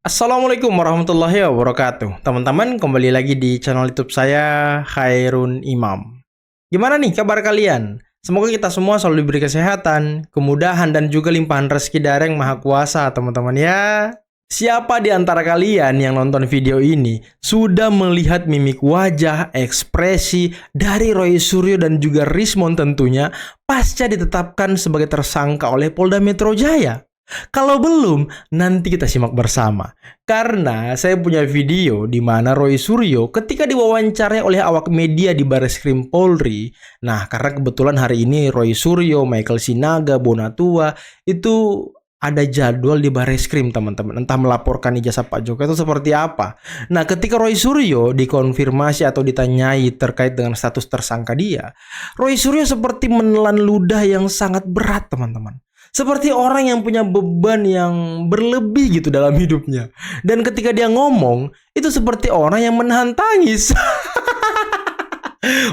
Assalamualaikum warahmatullahi wabarakatuh. Teman-teman, kembali lagi di channel YouTube saya, Khairun Imam. Gimana nih kabar kalian? Semoga kita semua selalu diberi kesehatan, kemudahan, dan juga limpahan rezeki dari Yang Maha Kuasa, teman-teman ya. Siapa di antara kalian yang nonton video ini sudah melihat mimik wajah, ekspresi dari Roy Suryo dan juga Rismond tentunya pasca ditetapkan sebagai tersangka oleh Polda Metro Jaya? Kalau belum, nanti kita simak bersama. Karena saya punya video di mana Roy Suryo ketika diwawancarai oleh awak media di Barreskrim Polri. Nah, karena kebetulan hari ini Roy Suryo, Michael Sinaga, Bonatua itu ada jadwal di Barreskrim, teman-teman. Entah melaporkan ijazah Pak Joko itu seperti apa. Nah, ketika Roy Suryo dikonfirmasi atau ditanyai terkait dengan status tersangka dia, Roy Suryo seperti menelan ludah yang sangat berat, teman-teman. Seperti orang yang punya beban yang berlebih gitu dalam hidupnya. Dan ketika dia ngomong, itu seperti orang yang menahan tangis.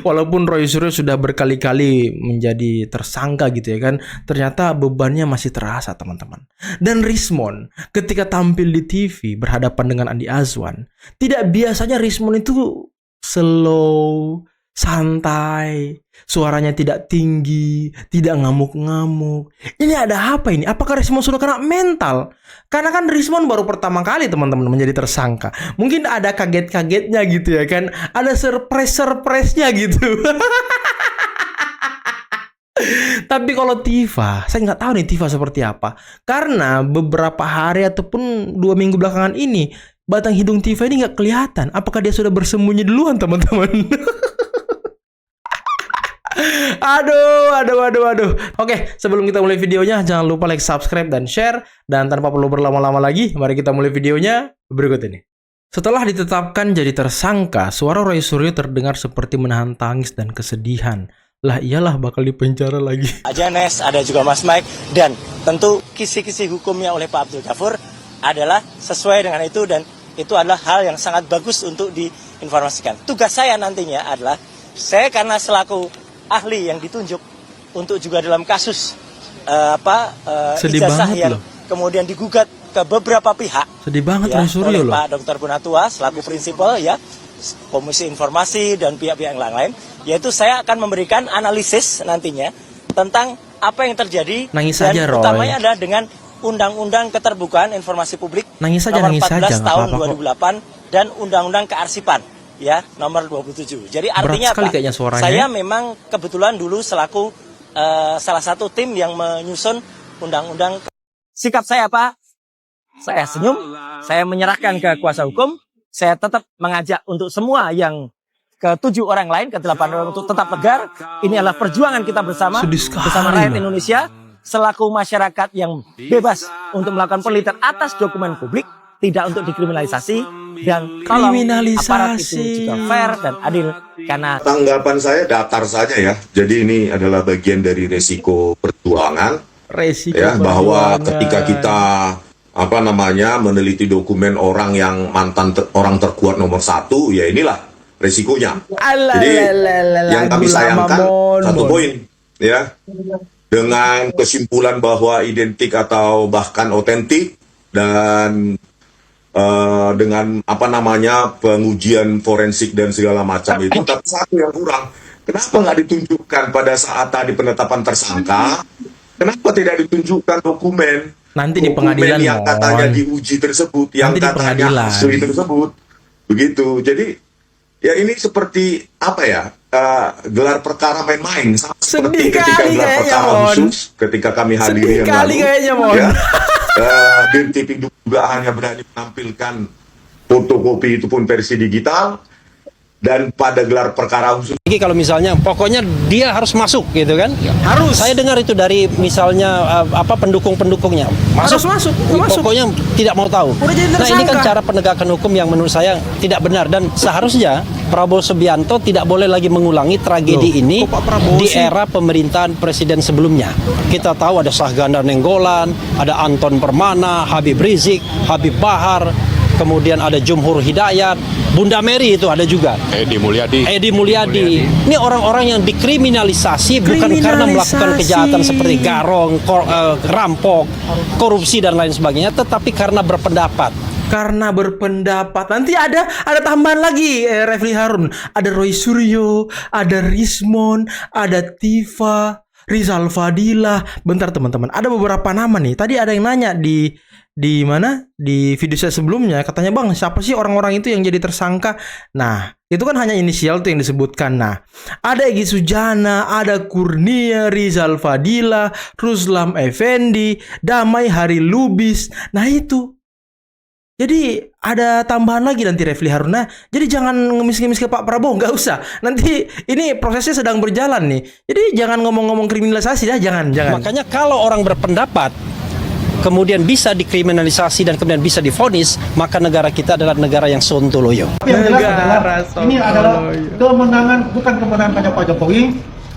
Walaupun Roy Suryo sudah berkali-kali menjadi tersangka gitu ya kan, ternyata bebannya masih terasa, teman-teman. Dan Rismond ketika tampil di TV berhadapan dengan Andi Azwan, tidak biasanya Rismond itu slow, santai, suaranya tidak tinggi, tidak ngamuk-ngamuk. Ini ada apa ini? Apakah Rismond sudah kena mental? Karena kan Rismond baru pertama kali, teman-teman, menjadi tersangka. Mungkin ada kaget-kagetnya gitu ya kan. Ada surprise-surprise-nya gitu. Tapi kalau Tifa, saya nggak tahu nih Tifa seperti apa. Karena beberapa hari ataupun 2 minggu belakangan ini, batang hidung Tifa ini nggak kelihatan. Apakah dia sudah bersembunyi duluan, teman-teman? Aduh. Oke, sebelum kita mulai videonya, jangan lupa like, subscribe, dan share. Dan tanpa perlu berlama-lama lagi, mari kita mulai videonya berikut ini. Setelah ditetapkan jadi tersangka, suara Roy Suryo terdengar seperti menahan tangis dan kesedihan. Lah iyalah bakal dipenjara lagi. Ajanes, ada juga Mas Mike, dan tentu kisi-kisi hukumnya oleh Pak Abdul Ghafur adalah sesuai dengan itu, dan itu adalah hal yang sangat bagus untuk diinformasikan. Tugas saya nantinya adalah, saya karena selaku ahli yang ditunjuk untuk juga dalam kasus ijazah yang kemudian digugat ke beberapa pihak. Sedih banget ya, Roy Suryo oleh loh. Pak Dr. Bonatua selaku prinsipal ya, Komisi Informasi dan pihak-pihak yang lain-lain, yaitu saya akan memberikan analisis nantinya tentang apa yang terjadi. Nangis dan saja, Roy. utamanya adalah dengan Undang-Undang Keterbukaan Informasi Publik Nangis saja, nomor nangis 14 saja, tahun apa-apa 2008 dan Undang-Undang Kearsipan ya nomor 27. Jadi artinya apa? Suaranya. Saya memang kebetulan dulu selaku salah satu tim yang menyusun undang-undang. Sikap saya apa? Saya senyum, saya menyerahkan ke kuasa hukum, saya tetap mengajak untuk semua yang ke-7 orang lain, ke-8 orang untuk tetap tegar. Ini adalah perjuangan kita bersama rakyat Indonesia, selaku masyarakat yang bebas untuk melakukan penelitian atas dokumen publik, tidak untuk dikriminalisasi, dan aparat itu juga fair dan adil. Karena tanggapan saya datar saja ya. Jadi ini adalah bagian dari resiko perjuangan. Bahwa ketika kita meneliti dokumen orang yang mantan orang terkuat nomor 1, ya inilah resikonya. Jadi yang kami sayangkan satu poin ya, dengan kesimpulan bahwa identik atau bahkan otentik, dan dengan pengujian forensik dan segala macam itu, tapi satu yang kurang, kenapa nggak ditunjukkan pada saat tadi penetapan tersangka? Kenapa tidak ditunjukkan dokumen nanti di pengadilan yang katanya diuji tersebut, yang katanya asli tersebut, begitu. Jadi ya ini seperti gelar perkara main-main, seperti ketika gelar perkara khusus, ketika kami hadiri yang lalu. BIM TV juga hanya berani menampilkan fotokopi itu pun versi digital, dan pada gelar perkara khusus. Jadi kalau misalnya pokoknya dia harus masuk gitu kan? Ya, harus. Saya dengar itu dari misalnya pendukung-pendukungnya. Masuk. Pokoknya tidak mau tahu. Nah, ini kan cara penegakan hukum yang menurut saya tidak benar, dan seharusnya Prabowo Subianto tidak boleh lagi mengulangi tragedi ini di era pemerintahan presiden sebelumnya. Kita tahu ada Sahganda Nenggolan, ada Anton Permana, Habib Rizik, Habib Bahar, kemudian ada Jumhur Hidayat, Bunda Mary itu ada juga. Edi Mulyadi. Ini orang-orang yang dikriminalisasi bukan karena melakukan kejahatan seperti garong, rampok, korupsi dan lain sebagainya, tetapi karena berpendapat. karena berpendapat. Nanti ada tambahan lagi, Refli Harun. Ada Roy Suryo, ada Rismon, ada Tifa, Rizal Fadila. Bentar teman-teman, ada beberapa nama nih. Tadi ada yang nanya di mana? Di video saya sebelumnya, katanya, "Bang, siapa sih orang-orang itu yang jadi tersangka?" Nah, itu kan hanya inisial tuh yang disebutkan. Nah, ada Egy Sujana, ada Kurnia, Rizal Fadila, Ruslam Effendi, Damai Hari Lubis. Nah, itu. Jadi ada tambahan lagi nanti, Refli Harun. Nah, jadi jangan ngemis-ngemis ke Pak Prabowo, nggak usah. Nanti ini prosesnya sedang berjalan nih. Jadi jangan ngomong-ngomong kriminalisasi dah, jangan. Makanya kalau orang berpendapat kemudian bisa dikriminalisasi dan kemudian bisa divonis, maka negara kita adalah negara yang sontoloyo. Ini adalah kemenangan, bukan kemenangan hanya Pak Jokowi,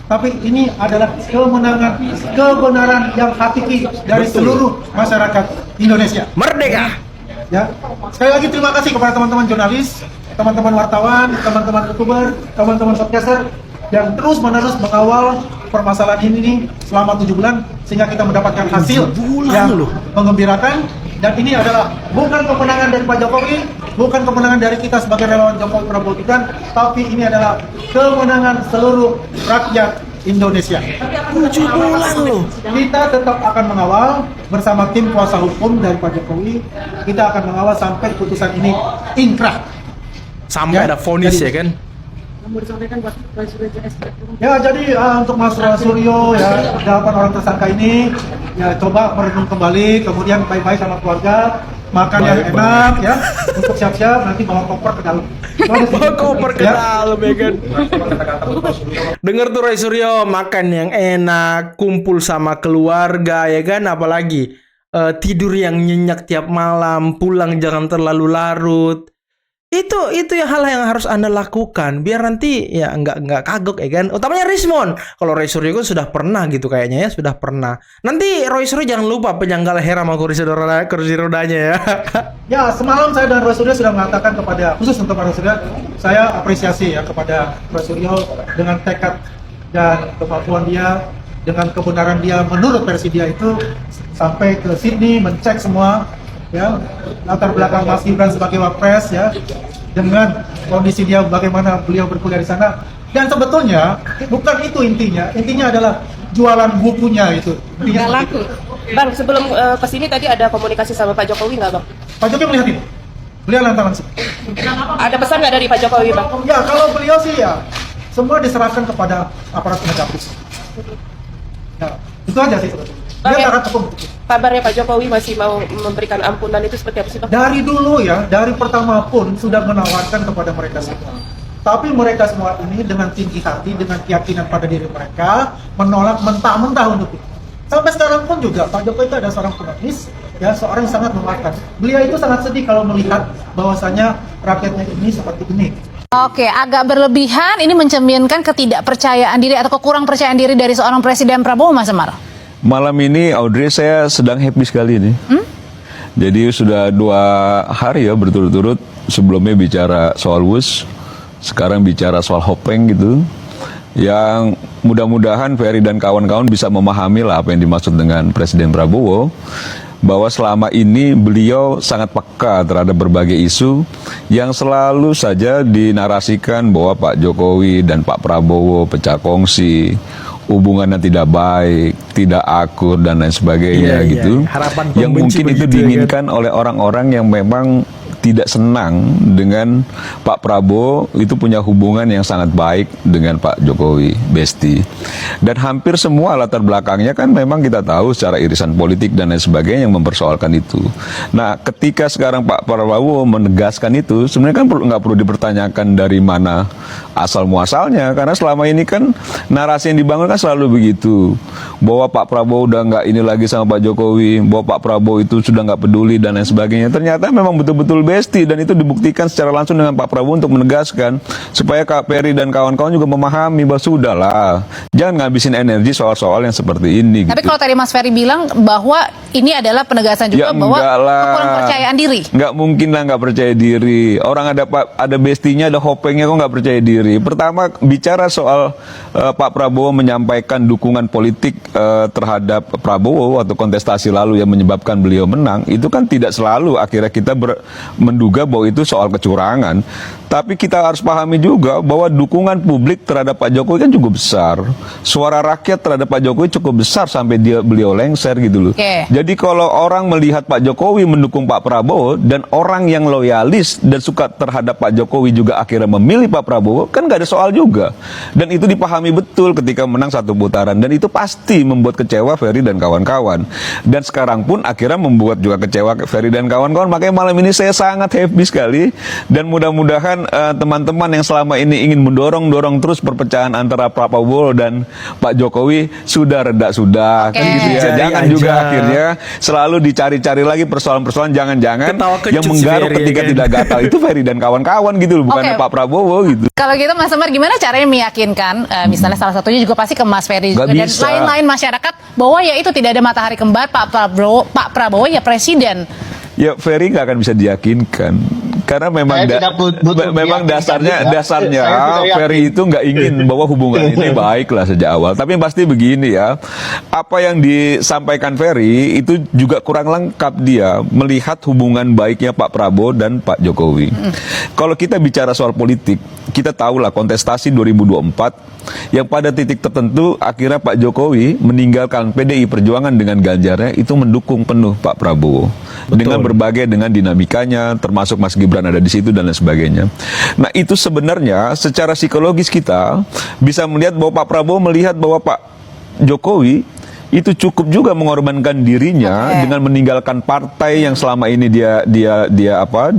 tapi ini adalah kebenaran yang hakiki dari seluruh masyarakat Indonesia. Merdeka. Ya, sekali lagi terima kasih kepada teman-teman jurnalis, teman-teman wartawan, teman-teman youtuber, teman-teman podcaster yang terus-menerus mengawal permasalahan ini selama 7 bulan sehingga kita mendapatkan hasil yang menggembirakan. Dan ini adalah bukan kemenangan dari Pak Jokowi, bukan kemenangan dari kita sebagai relawan Jokowi Prabowo Gibran, tapi ini adalah kemenangan seluruh rakyat Indonesia. 7 bulan loh. Kita tetap akan mengawal bersama tim kuasa hukum dari Pak Jokowi. Kita akan mengawal sampai putusan ini inkrah. Sampai ada vonis ya kan? Ya, jadi untuk Mas Suryo ya, 8 orang tersangka ini ya coba merenung kembali, kemudian baik-baik sama keluarga, makan yang enak ya, untuk siap-siap nanti bawa koper ke dalam. Bawa koper ke dalam ya kan. Dengar tuh Roy Suryo, makan yang enak, kumpul sama keluarga ya kan, apalagi tidur yang nyenyak tiap malam, pulang jangan terlalu larut. Itu yang hal yang harus Anda lakukan biar nanti ya nggak kagok ya kan. Utamanya Rismon. Kalau Roy Suryo kan sudah pernah gitu kayaknya ya, sudah pernah. Nanti Roy Suryo jangan lupa penyangga leher sama kursi rodanya ya. Ya, semalam saya dan Roy Suryo sudah mengatakan kepada, khusus untuk Roy Suryo, saya apresiasi ya kepada Roy Suryo dengan tekad dan kemampuan dia, dengan kebenaran dia menurut versi dia itu sampai ke Sydney mencek semua ya latar belakang Mas Gibran sebagai wapres ya, dengan kondisi dia bagaimana beliau berkuliah di sana. Dan sebetulnya bukan itu intinya adalah jualan bukunya itu. Nggak laku. Bang, sebelum kesini tadi ada komunikasi sama Pak Jokowi nggak, Bang? Pak Jokowi melihat ini, beliau lantaran sih. Ada pesan nggak dari Pak Jokowi, Bang? Ya, kalau beliau sih ya semua diserahkan kepada aparat penegak hukum. Ya, itu aja sih sebetulnya. Dia sangat hukum. Kabarnya Pak Jokowi masih mau memberikan ampunan itu seperti apa sih, Bang? Dari dulu ya, dari pertama pun sudah menawarkan kepada mereka semua. Tapi mereka semua ini dengan tinggi hati, dengan keyakinan pada diri mereka, menolak mentah-mentah untuk itu. Sampai sekarang pun juga Pak Jokowi itu ada seorang penulis, ya, seorang yang sangat memaafkan. Beliau itu sangat sedih kalau melihat bahwasanya rakyatnya ini seperti ini. Oke, agak berlebihan ini mencerminkan ketidakpercayaan diri atau kekurang percayaan diri dari seorang Presiden Prabowo, Mas Semar. Malam ini Audrey saya sedang happy sekali nih. Jadi sudah 2 hari ya berturut-turut, sebelumnya bicara soal WUS, sekarang bicara soal Hopeng gitu. Yang mudah-mudahan Ferry dan kawan-kawan bisa memahami lah apa yang dimaksud dengan Presiden Prabowo, bahwa selama ini beliau sangat peka terhadap berbagai isu yang selalu saja dinarasikan bahwa Pak Jokowi dan Pak Prabowo pecah kongsi, hubungannya tidak baik, tidak akur dan lain sebagainya gitu. Yang mungkin itu diinginkan oleh orang-orang yang memang tidak senang dengan Pak Prabowo itu punya hubungan yang sangat baik dengan Pak Jokowi, Besti. Dan hampir semua latar belakangnya kan memang kita tahu secara irisan politik dan lain sebagainya yang mempersoalkan itu. Nah, ketika sekarang Pak Prabowo menegaskan itu, sebenarnya kan nggak perlu dipertanyakan dari mana asal muasalnya, karena selama ini kan narasi yang dibangun kan selalu begitu, bahwa Pak Prabowo udah nggak ini lagi sama Pak Jokowi, bahwa Pak Prabowo itu sudah nggak peduli dan lain sebagainya. Ternyata memang betul-betul Besti, dan itu dibuktikan secara langsung dengan Pak Prabowo untuk menegaskan supaya Kak Ferry dan kawan-kawan juga memahami bahwa sudahlah, jangan ngabisin energi soal-soal yang seperti ini. Tapi gitu. kalau tadi Mas Ferry bilang bahwa ini adalah penegasan juga bahwa kurang percayaan diri. Nggak mungkin lah nggak percaya diri. Orang ada Bestinya, ada Hopengnya, kok nggak percaya diri. Ferry. Pertama, bicara soal Pak Prabowo menyampaikan dukungan politik terhadap Prabowo waktu kontestasi lalu yang menyebabkan beliau menang, itu kan tidak selalu akhirnya kita menduga bahwa itu soal kecurangan. Tapi kita harus pahami juga bahwa dukungan publik terhadap Pak Jokowi kan cukup besar. Suara rakyat terhadap Pak Jokowi cukup besar sampai beliau lengser gitu loh. Jadi kalau orang melihat Pak Jokowi mendukung Pak Prabowo dan orang yang loyalis dan suka terhadap Pak Jokowi juga akhirnya memilih Pak Prabowo, kan nggak ada soal juga. Dan itu dipahami betul ketika menang satu putaran. Dan itu pasti membuat kecewa Ferry dan kawan-kawan. Dan sekarang pun akhirnya membuat juga kecewa Ferry dan kawan-kawan. Makanya malam ini saya sangat happy sekali. Dan mudah-mudahan teman-teman yang selama ini ingin mendorong terus perpecahan antara Pak Prabowo dan Pak Jokowi sudah reda sudah. Kan gitu ya. Jangan juga akhirnya selalu dicari-cari lagi persoalan-persoalan, jangan-jangan yang menggaruk ketika tidak gatal itu Ferry dan kawan-kawan gitu loh, bukan Pak Prabowo gitu. Kalau gitu Mas Semar, gimana caranya meyakinkan misalnya salah satunya juga pasti ke Mas Ferry juga, dan lain-lain masyarakat bahwa ya itu tidak ada matahari kembar, Pak Prabowo ya presiden. Ya Ferry nggak akan bisa diyakinkan karena memang dasarnya Ferry itu nggak ingin bahwa hubungan ini baik lah sejak awal. Tapi pasti begini ya, apa yang disampaikan Ferry itu juga kurang lengkap dia melihat hubungan baiknya Pak Prabowo dan Pak Jokowi. Kalau kita bicara soal politik, kita tahulah kontestasi 2024 yang pada titik tertentu akhirnya Pak Jokowi meninggalkan PDI Perjuangan dengan Ganjarnya itu mendukung penuh Pak Prabowo. Dengan berbagai dengan dinamikanya, termasuk Mas Gibran ada di situ dan lain sebagainya. Nah itu sebenarnya secara psikologis kita bisa melihat bahwa Pak Prabowo melihat bahwa Pak Jokowi itu cukup juga mengorbankan dirinya dengan meninggalkan partai yang selama ini dia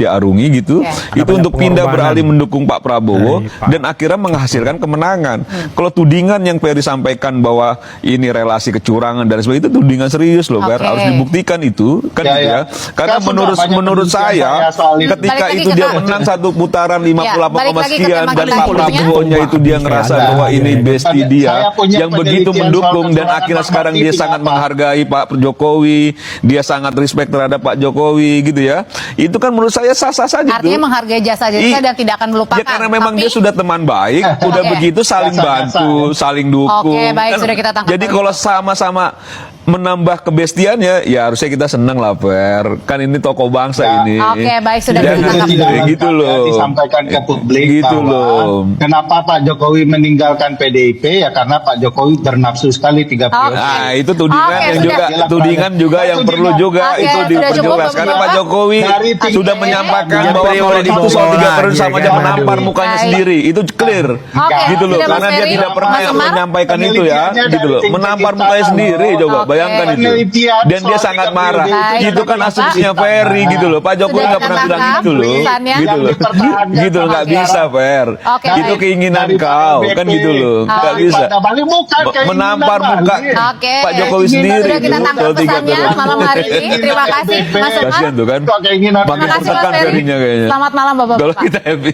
arungi gitu, itu untuk pindah beralih mendukung Pak Prabowo dan akhirnya menghasilkan kemenangan. Kalau tudingan yang Ferry sampaikan bahwa ini relasi kecurangan dan sebagainya, itu tudingan serius loh, harus dibuktikan itu kan gitu ya. Karena menurut saya ketika itu dia menang satu putaran 58, sekian dan Pak Prabowo-nya itu dia ngerasa bahwa ini bestie dia yang begitu mendukung dan akhirnya sekarang dia sangat menghargai Pak Jokowi, dia sangat respect terhadap Pak Jokowi gitu ya. Itu kan menurut saya sah-sah saja. Artinya menghargai jasa-jasa dan tidak akan melupakan. Ya karena memang dia sudah teman baik, udah begitu saling bantu, saling dukung. Baik, sudah kita tangkap. Jadi kalau sama-sama menambah kebestiannya, ya harusnya kita senang lah, Fer. Kan ini tokoh bangsa ini. Baik, sudah gitu loh. Disampaikan ke publik gitu bahwa loh. Kenapa Pak Jokowi meninggalkan PDIP, ya karena Pak Jokowi bernafsu sekali 3 periode. Nah, itu tudingan juga yang perlu juga itu diperjelas. Karena Pak Jokowi sudah menyampaikan bahwa kalau itu soal 3 periode sama aja menampar mukanya sendiri. Itu clear. Gitu loh. Karena dia tidak pernah menyampaikan itu ya. Gitu loh. Menampar mukanya sendiri, coba bayangkan itu. Dan dia sangat marah. Itu kan asumsinya Ferry gitu loh. Pak Jokowi nggak pernah bilang gitu loh. Gitu loh. Gitu loh, nggak bisa, Fer. Itu keinginan kau, kan gitu loh. Nggak bisa. Menampar muka Pak Jokowi sendiri. Sudah kita tangkap pesannya malam hari ini. Terima kasih Mas Semar. Kasian tuh kan. Terima kasih Mas Ferry. Selamat malam Bapak-Bapak. Kalau kita happy.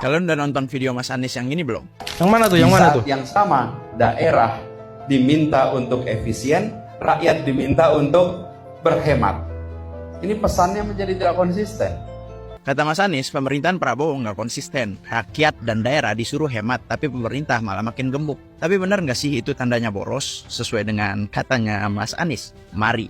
Kalian udah nonton video Mas Anies yang ini belum? Yang mana tuh? Yang mana tuh? Yang sama, daerah diminta untuk efisien, rakyat diminta untuk berhemat. Ini pesannya menjadi tidak konsisten. Kata Mas Anies, pemerintahan Prabowo nggak konsisten. Rakyat dan daerah disuruh hemat, tapi pemerintah malah makin gemuk. Tapi benar nggak sih itu tandanya boros? Sesuai dengan katanya Mas Anies. Mari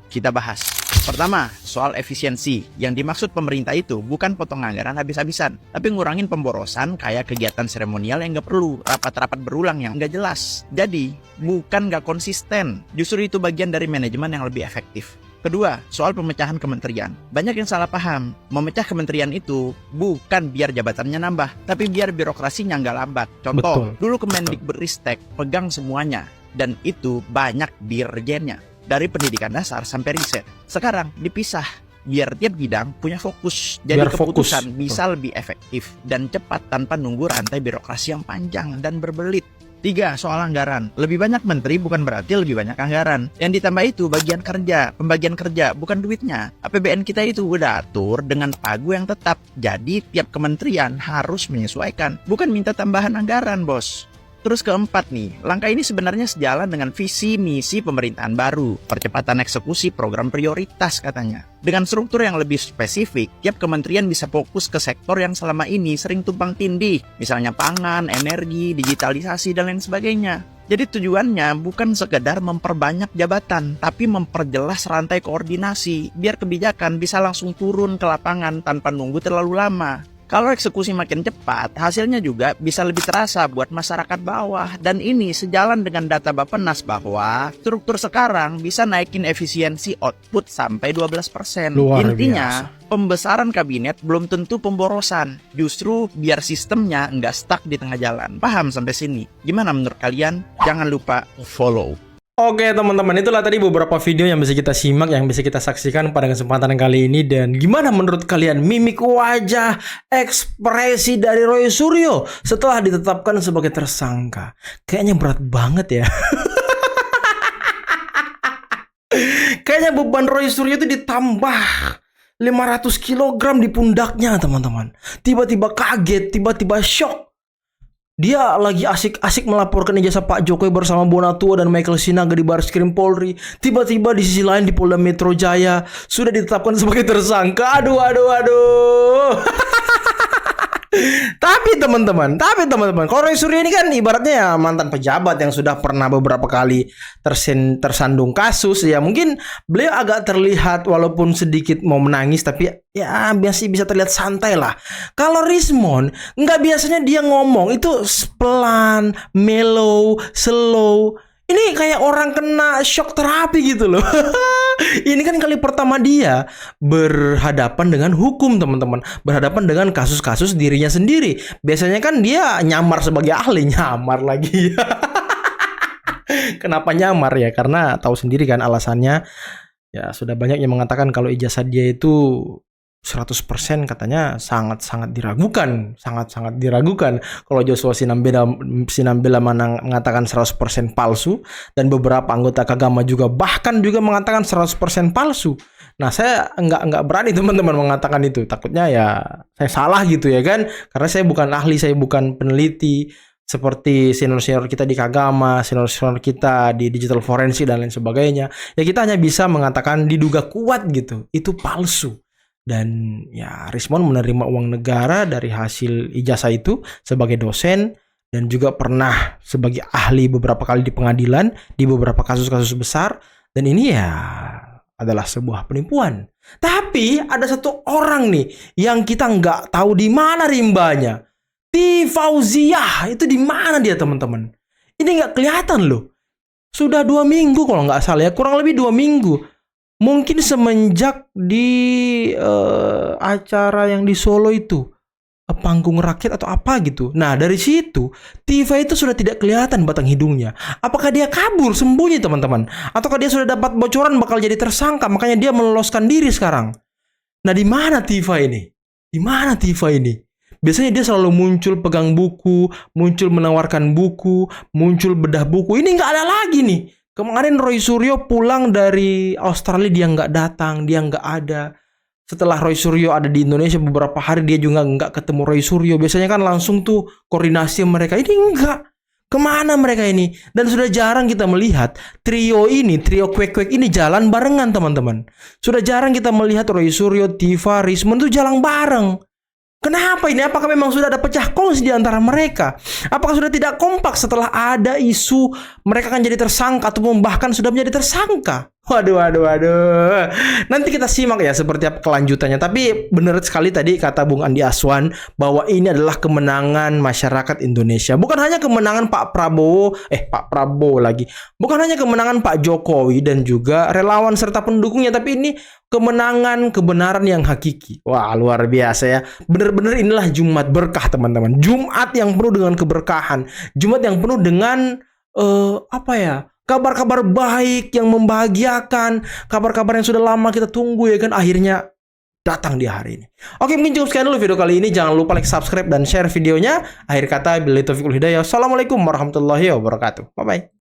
kita bahas. Pertama, soal efisiensi. Yang dimaksud pemerintah itu bukan potong anggaran habis-habisan, tapi ngurangin pemborosan kayak kegiatan seremonial yang nggak perlu, rapat-rapat berulang yang nggak jelas. Jadi, bukan nggak konsisten. Justru itu bagian dari manajemen yang lebih efektif. Kedua, soal pemecahan kementerian. Banyak yang salah paham. Memecah kementerian itu bukan biar jabatannya nambah, tapi biar birokrasinya nggak lambat. Contoh, dulu Kemendikbudristek pegang semuanya, dan itu banyak dirjennya. Dari pendidikan dasar sampai riset. Sekarang dipisah, biar tiap bidang punya fokus. Jadi keputusan bisa lebih efektif dan cepat tanpa nunggu rantai birokrasi yang panjang dan berbelit. 3, soal anggaran. Lebih banyak menteri bukan berarti lebih banyak anggaran. Yang ditambah itu bagian kerja, pembagian kerja, bukan duitnya. APBN kita itu udah atur dengan pagu yang tetap. Jadi tiap kementerian harus menyesuaikan, bukan minta tambahan anggaran, bos. Terus keempat nih, langkah ini sebenarnya sejalan dengan visi misi pemerintahan baru, percepatan eksekusi program prioritas katanya. Dengan struktur yang lebih spesifik, tiap kementerian bisa fokus ke sektor yang selama ini sering tumpang tindih, misalnya pangan, energi, digitalisasi, dan lain sebagainya. Jadi tujuannya bukan sekedar memperbanyak jabatan, tapi memperjelas rantai koordinasi, biar kebijakan bisa langsung turun ke lapangan tanpa nunggu terlalu lama. Kalau eksekusi makin cepat, hasilnya juga bisa lebih terasa buat masyarakat bawah. Dan ini sejalan dengan data Bappenas bahwa struktur sekarang bisa naikin efisiensi output sampai 12%. Intinya, pembesaran kabinet belum tentu pemborosan. Justru biar sistemnya nggak stuck di tengah jalan. Paham sampai sini? Gimana menurut kalian? Jangan lupa follow. Oke teman-teman, itulah tadi beberapa video yang bisa kita simak, yang bisa kita saksikan pada kesempatan kali ini. Dan gimana menurut kalian mimik wajah, ekspresi dari Roy Suryo setelah ditetapkan sebagai tersangka? Kayaknya berat banget ya. Kayaknya beban Roy Suryo itu ditambah 500 kg di pundaknya teman-teman. Tiba-tiba kaget, tiba-tiba shock. Dia lagi asik-asik melaporkan ijazah Pak Jokowi bersama Bonatua dan Michael Sinaga di Barreskrim Polri. Tiba-tiba di sisi lain di Polda Metro Jaya sudah ditetapkan sebagai tersangka. Aduh. Tapi teman-teman, kalau Roy Suryo ini kan ibaratnya ya mantan pejabat yang sudah pernah beberapa kali tersandung kasus. Ya mungkin beliau agak terlihat walaupun sedikit mau menangis, tapi ya masih bisa terlihat santai lah. Kalau Rismon, nggak biasanya dia ngomong itu pelan, mellow, slow. Ini kayak orang kena shock terapi gitu loh. Ini kan kali pertama dia berhadapan dengan hukum teman-teman. Berhadapan dengan kasus-kasus dirinya sendiri. Biasanya kan dia nyamar sebagai ahli. Nyamar lagi. Kenapa nyamar ya? Karena tahu sendiri kan alasannya. Ya sudah banyak yang mengatakan kalau ijazah dia itu 100% katanya sangat-sangat diragukan. Sangat-sangat diragukan. Kalau Joshua Sinambela mengatakan 100% palsu. Dan beberapa anggota Kagama juga bahkan juga mengatakan 100% palsu. Nah saya nggak berani teman-teman mengatakan itu. Takutnya ya saya salah gitu ya kan. Karena saya bukan ahli, saya bukan peneliti. Seperti senior-senior kita di Kagama, senior-senior kita di digital forensik dan lain sebagainya. Ya kita hanya bisa mengatakan diduga kuat gitu. Itu palsu. Dan ya Rismon menerima uang negara dari hasil ijazah itu sebagai dosen dan juga pernah sebagai ahli beberapa kali di pengadilan di beberapa kasus-kasus besar, dan ini ya adalah sebuah penipuan. Tapi ada satu orang nih yang kita nggak tahu di mana rimbanya. Fauziah itu di mana dia teman-teman? Ini nggak kelihatan loh. Sudah 2 minggu kalau nggak salah ya, kurang lebih 2 minggu. Mungkin semenjak di acara yang di Solo itu, panggung rakyat atau apa gitu. Nah dari situ Tifa itu sudah tidak kelihatan batang hidungnya. Apakah dia kabur sembunyi teman-teman? Ataukah dia sudah dapat bocoran bakal jadi tersangka, makanya dia meloloskan diri sekarang? Nah di mana Tifa ini? Di mana Tifa ini? Biasanya dia selalu muncul pegang buku, muncul menawarkan buku, muncul bedah buku. Ini nggak ada lagi nih. Kemarin Roy Suryo pulang dari Australia, dia nggak datang, dia nggak ada. Setelah Roy Suryo ada di Indonesia beberapa hari, dia juga nggak ketemu Roy Suryo. Biasanya kan langsung tuh koordinasi mereka. Ini enggak. Kemana mereka ini? Dan sudah jarang kita melihat trio kwek-kwek ini jalan barengan teman-teman. Sudah jarang kita melihat Roy Suryo, Tifa, Rismon tuh jalan bareng. Kenapa ini? Apakah memang sudah ada pecah kongsi di antara mereka? Apakah sudah tidak kompak setelah ada isu mereka akan jadi tersangka ataupun bahkan sudah menjadi tersangka? Waduh. Nanti kita simak ya seperti apa kelanjutannya. Tapi benar sekali tadi kata Bung Andi Aswan bahwa ini adalah kemenangan masyarakat Indonesia. Bukan hanya kemenangan Pak Prabowo lagi. Bukan hanya kemenangan Pak Jokowi dan juga relawan serta pendukungnya, tapi ini kemenangan kebenaran yang hakiki. Wah, luar biasa ya. Benar-benar inilah Jumat berkah teman-teman. Jumat yang penuh dengan keberkahan. Jumat yang penuh dengan kabar-kabar baik yang membahagiakan, kabar-kabar yang sudah lama kita tunggu ya kan, akhirnya datang di hari ini. Oke, mungkin cukup sekian dulu video kali ini. Jangan lupa like, subscribe, dan share videonya. Akhir kata, billahi taufiq wal hidayah. Assalamualaikum warahmatullahi wabarakatuh. Bye-bye.